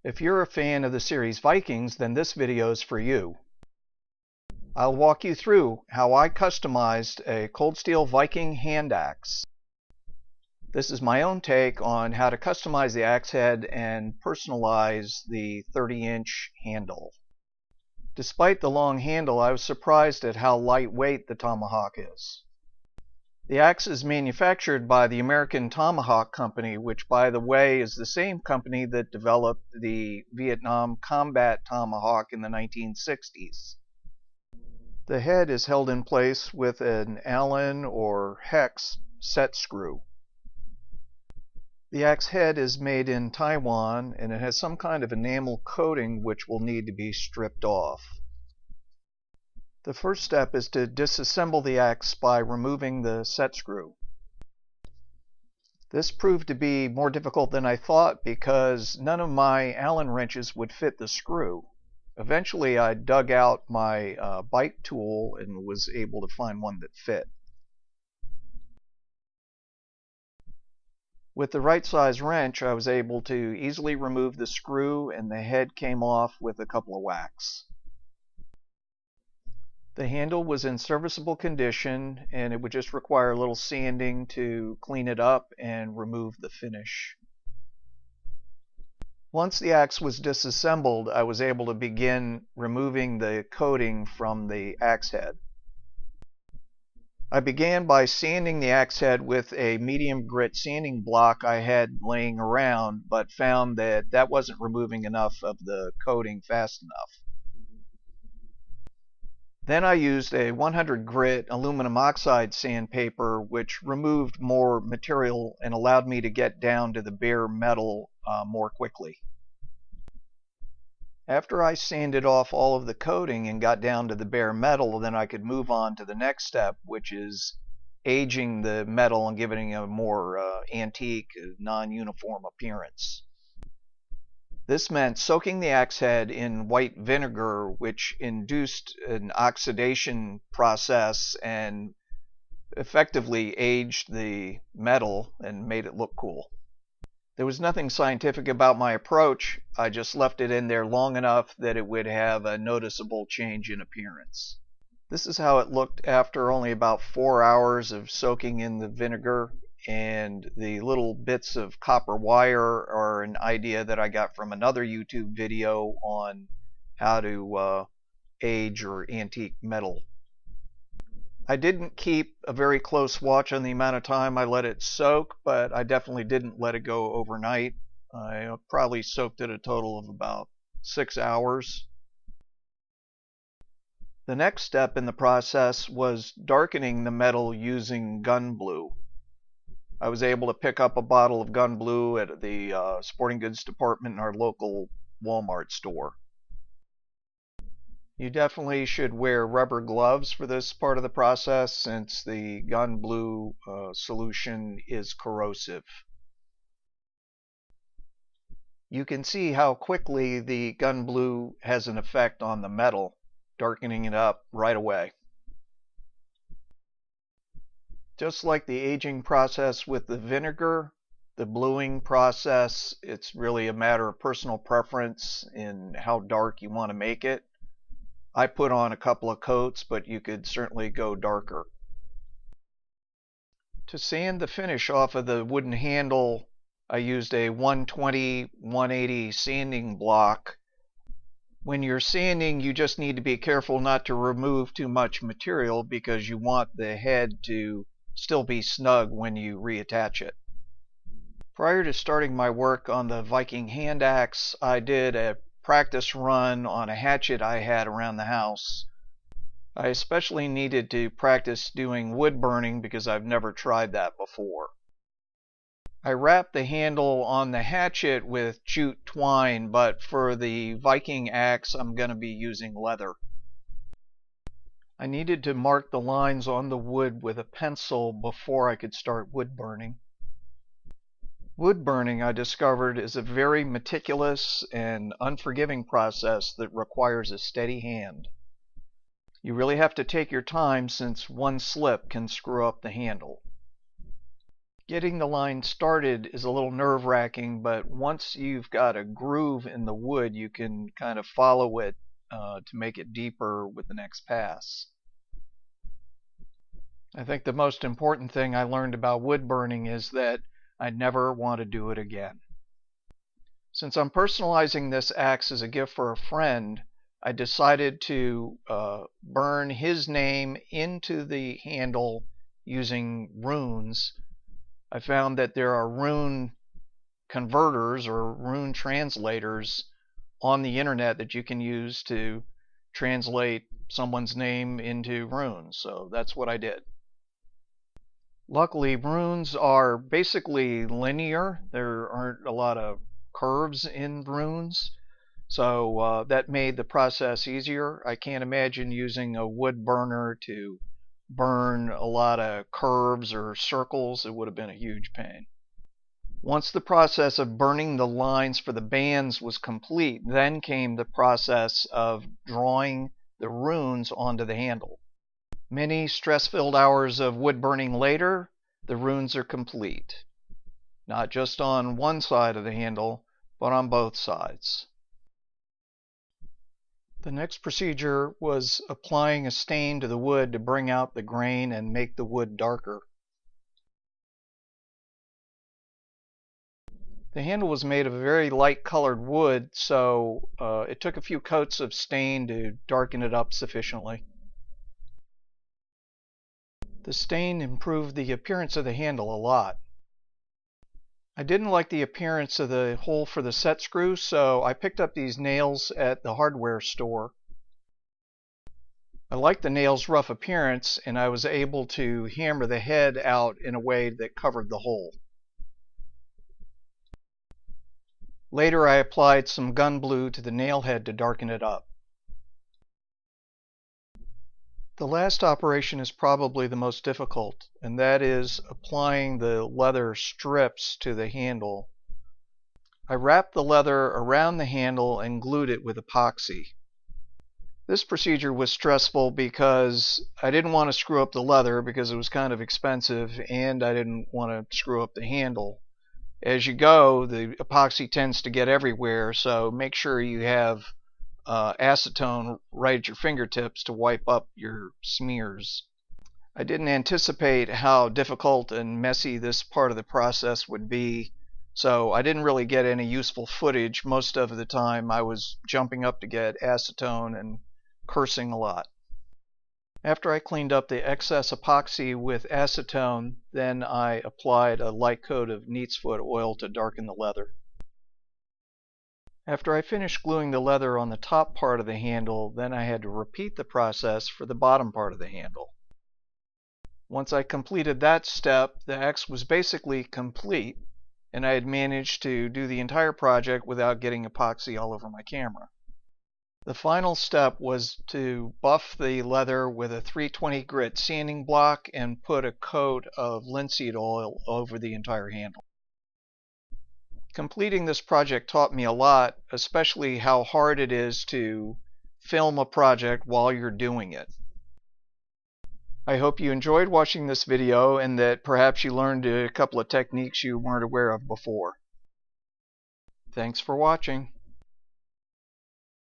If you're a fan of the series Vikings, then this video is for you. I'll walk you through how I customized a cold steel Viking hand axe. This is my own take on how to customize the axe head and personalize the 30-inch handle. Despite the long handle, I was surprised at how lightweight the tomahawk is. The axe is manufactured by the American Tomahawk Company, which, by the way, is the same company that developed the Vietnam combat tomahawk in the 1960s. The head is held in place with an Allen or hex set screw. The axe head is made in Taiwan, and it has some kind of enamel coating which will need to be stripped off. The first step is to disassemble the axe by removing the set screw. This proved to be more difficult than I thought because none of my Allen wrenches would fit the screw. Eventually I dug out my bite tool and was able to find one that fit. With the right size wrench, I was able to easily remove the screw, and the head came off with a couple of whacks. The handle was in serviceable condition, and it would just require a little sanding to clean it up and remove the finish. Once the axe was disassembled, I was able to begin removing the coating from the axe head. I began by sanding the axe head with a medium grit sanding block I had laying around, but found that that wasn't removing enough of the coating fast enough. Then I used a 100 grit aluminum oxide sandpaper, which removed more material and allowed me to get down to the bare metal more quickly. After I sanded off all of the coating and got down to the bare metal, then I could move on to the next step, which is aging the metal and giving it a more antique, non-uniform appearance. This meant soaking the axe head in white vinegar, which induced an oxidation process and effectively aged the metal and made it look cool. There was nothing scientific about my approach. I just left it in there long enough that it would have a noticeable change in appearance. This is how it looked after only about 4 hours of soaking in the vinegar. And the little bits of copper wire are an idea that I got from another YouTube video on how to age or antique metal. I didn't keep a very close watch on the amount of time I let it soak, but I definitely didn't let it go overnight. I probably soaked it a total of about 6 hours. The next step in the process was darkening the metal using gun blue. I was able to pick up a bottle of gun blue at the sporting goods department in our local Walmart store. You definitely should wear rubber gloves for this part of the process, since the gun blue solution is corrosive. You can see how quickly the gun blue has an effect on the metal, darkening it up right away. Just like the aging process with the vinegar, the bluing process, it's really a matter of personal preference in how dark you want to make it. I put on a couple of coats, but you could certainly go darker. To sand the finish off of the wooden handle, I used a 120/180 sanding block. When you're sanding, you just need to be careful not to remove too much material because you want the head to still be snug when you reattach it. Prior to starting my work on the Viking hand axe, I did a practice run on a hatchet I had around the house. I especially needed to practice doing wood burning because I've never tried that before. I wrapped the handle on the hatchet with jute twine, but for the Viking axe I'm going to be using leather. I needed to mark the lines on the wood with a pencil before I could start wood burning. Wood burning, I discovered, is a very meticulous and unforgiving process that requires a steady hand. You really have to take your time, since one slip can screw up the handle. Getting the line started is a little nerve-wracking, but once you've got a groove in the wood, you can kind of follow it to make it deeper with the next pass. I think the most important thing I learned about wood burning is that I never want to do it again. Since I'm personalizing this axe as a gift for a friend, I decided to burn his name into the handle using runes. I found that there are rune converters or rune translators on the internet that you can use to translate someone's name into runes. So that's what I did. Luckily, runes are basically linear. There aren't a lot of curves in runes, so that made the process easier. I can't imagine using a wood burner to burn a lot of curves or circles. It would have been a huge pain. Once the process of burning the lines for the bands was complete, then came the process of drawing the runes onto the handle. Many stress-filled hours of wood burning later, the runes are complete. Not just on one side of the handle, but on both sides. The next procedure was applying a stain to the wood to bring out the grain and make the wood darker. The handle was made of a very light colored wood, so it took a few coats of stain to darken it up sufficiently. The stain improved the appearance of the handle a lot. I didn't like the appearance of the hole for the set screw, so I picked up these nails at the hardware store. I liked the nails' rough appearance, and I was able to hammer the head out in a way that covered the hole. Later I applied some gun blue to the nail head to darken it up. The last operation is probably the most difficult, and that is applying the leather strips to the handle. I wrapped the leather around the handle and glued it with epoxy. This procedure was stressful because I didn't want to screw up the leather because it was kind of expensive, and I didn't want to screw up the handle. As you go, the epoxy tends to get everywhere, so make sure you have acetone right at your fingertips to wipe up your smears. I didn't anticipate how difficult and messy this part of the process would be, so I didn't really get any useful footage. Most of the time I was jumping up to get acetone and cursing a lot. After I cleaned up the excess epoxy with acetone, then I applied a light coat of neat's foot oil to darken the leather. After I finished gluing the leather on the top part of the handle, then I had to repeat the process for the bottom part of the handle. Once I completed that step, the axe was basically complete, and I had managed to do the entire project without getting epoxy all over my camera. The final step was to buff the leather with a 320 grit sanding block and put a coat of linseed oil over the entire handle. Completing this project taught me a lot, especially how hard it is to film a project while you're doing it. I hope you enjoyed watching this video and that perhaps you learned a couple of techniques you weren't aware of before. Thanks for watching.